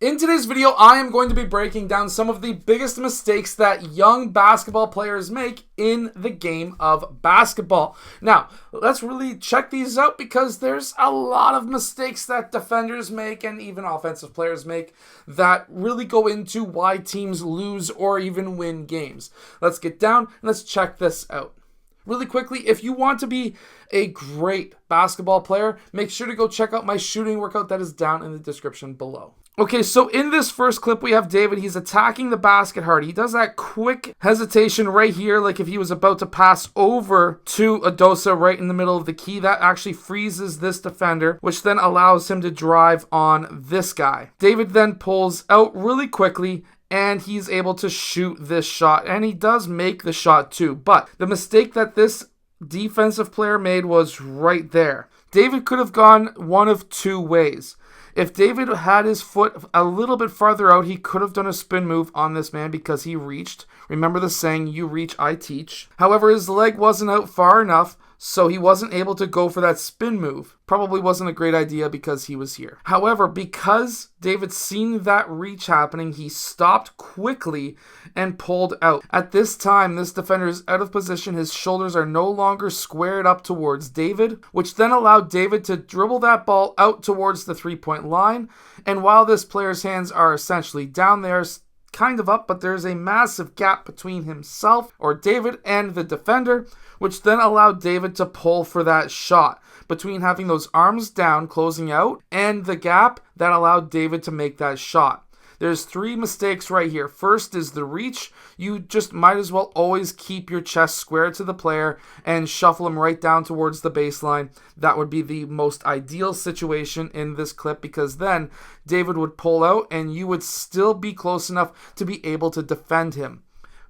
In today's video, I am going to be breaking down some of the biggest mistakes that young basketball players make in the game of basketball. Now, let's really check these out because there's a lot of mistakes that defenders make and even offensive players make that really go into why teams lose or even win games. Let's get down and let's check this out. Really quickly, if you want to be a great basketball player, make sure to go check out my shooting workout that is down in the description below. Okay, so in this first clip, we have David. He's attacking the basket hard. He does that quick hesitation right here, like if he was about to pass over to Adosa right in the middle of the key. That actually freezes this defender, which then allows him to drive on this guy. David then pulls out really quickly, and he's able to shoot this shot, and he does make the shot too. But the mistake that this defensive player made was right there. David could have gone one of two ways. If David had his foot a little bit farther out, he could have done a spin move on this man because he reached. Remember the saying, you reach, I teach. However, his leg wasn't out far enough, so he wasn't able to go for that spin move. Probably wasn't a great idea because he was here. However, because David seen that reach happening, he stopped quickly and pulled out. At this time, this defender is out of position. His shoulders are no longer squared up towards David, which then allowed David to dribble that ball out towards the three-point line. And while this player's hands are essentially down there, kind of up, but there's a massive gap between himself or David and the defender, which then allowed David to pull for that shot. Between having those arms down, closing out, and the gap that allowed David to make that shot. There's three mistakes right here. First is the reach. You just might as well always keep your chest square to the player and shuffle him right down towards the baseline. That would be the most ideal situation in this clip because then David would pull out and you would still be close enough to be able to defend him.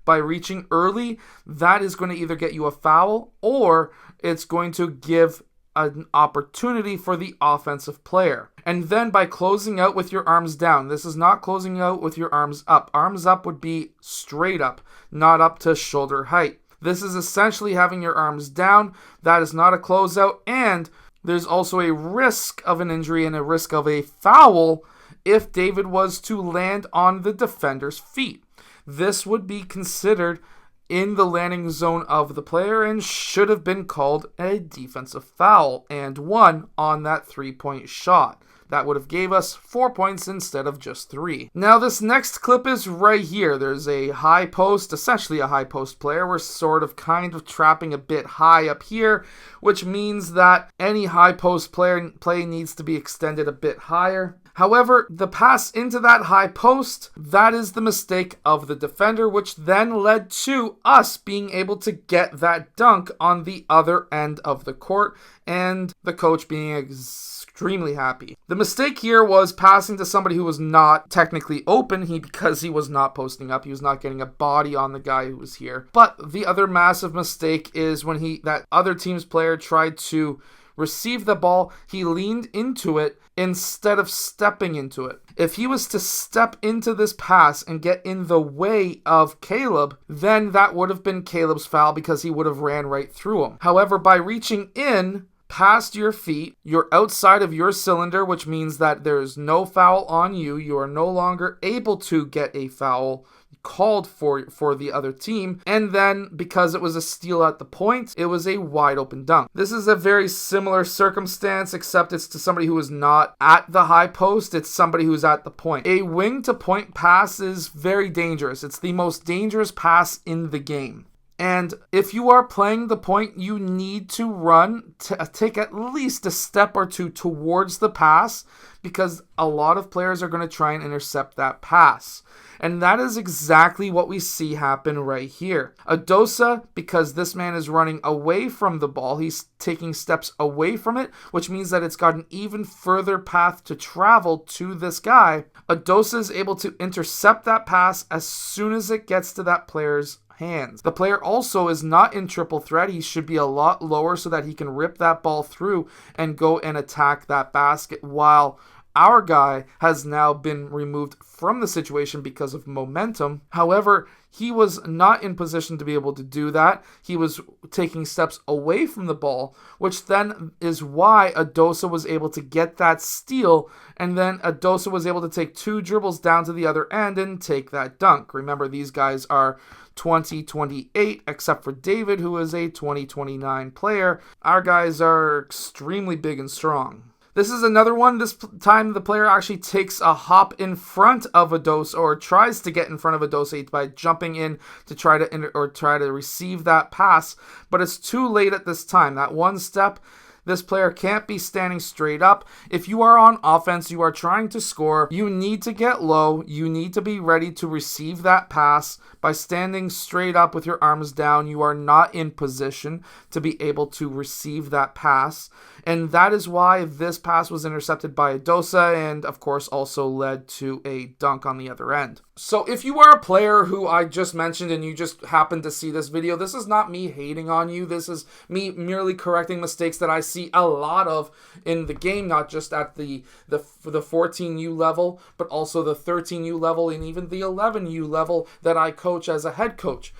By reaching early, that is going to either get you a foul or it's going to give an opportunity for the offensive player. And then by closing out with your arms down, this is not closing out with your arms up. Arms up would be straight up, not up to shoulder height. This is essentially having your arms down. That is not a closeout, and there's also a risk of an injury and a risk of a foul if David was to land on the defender's feet. This would be considered in the landing zone of the player and should have been called a defensive foul and one on that three-point shot. That would have gave us 4 points instead of just 3. Now this next clip is right here. There's a high post, essentially a high post player. We're sort of kind of trapping a bit high up here, which means that any high post play needs to be extended a bit higher. However, the pass into that high post, that is the mistake of the defender, which then led to us being able to get that dunk on the other end of the court and the coach being extremely happy. The mistake here was passing to somebody who was not technically open because he was not posting up. He was not getting a body on the guy who was here. But the other massive mistake is when that other team's player tried to receive the ball, he leaned into it instead of stepping into it. If he was to step into this pass and get in the way of Caleb, then that would have been Caleb's foul because he would have ran right through him. However, by reaching in past your feet, you're outside of your cylinder, which means that there's no foul on you. You are no longer able to get a foul called for the other team, and then because it was a steal at the point, it was a wide open dunk. This is a very similar circumstance, except it's to somebody who is not at the high post, it's somebody who's at the point. A wing to point pass is very dangerous. It's the most dangerous pass in the game. And if you are playing the point, you need to run, take at least a step or two towards the pass because a lot of players are going to try and intercept that pass. And that is exactly what we see happen right here. Adosa, because this man is running away from the ball, he's taking steps away from it, which means that it's got an even further path to travel to this guy. Adosa is able to intercept that pass as soon as it gets to that player's hands. The player also is not in triple threat. He should be a lot lower so that he can rip that ball through and go and attack that basket while Our guy has now been removed from the situation because of momentum. However, he was not in position to be able to do that. He was taking steps away from the ball, which then is why Adosa was able to get that steal, and then Adosa was able to take 2 dribbles down to the other end and take that dunk. Remember, these guys are 2028, except for David, who is a 2029 player. Our guys are extremely big and strong. This is another one. This time the player actually takes a hop in front of Adosa, or tries to get in front of Adosa by jumping in to try to receive that pass, but it's too late at this time. That one step, this player can't be standing straight up. If you are on offense, you are trying to score, you need to get low. You need to be ready to receive that pass. By standing straight up with your arms down, you are not in position to be able to receive that pass. And that is why this pass was intercepted by Adosa, and of course also led to a dunk on the other end. So if you are a player who I just mentioned and you just happen to see this video, this is not me hating on you. This is me merely correcting mistakes that I see a lot of in the game, not just at the 14U level, but also the 13U level and even the 11U level that I coach as a head coach.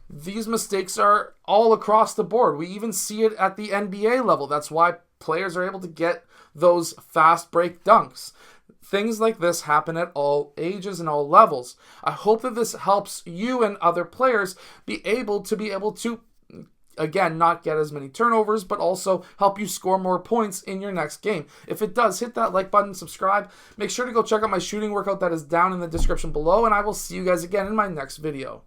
These mistakes are all across the board. We even see it at the NBA level. That's why players are able to get those fast break dunks. Things like this happen at all ages and all levels. I hope that this helps you and other players be able to, again, not get as many turnovers, but also help you score more points in your next game. If it does, hit that like button, subscribe. Make sure to go check out my shooting workout that is down in the description below, and I will see you guys again in my next video.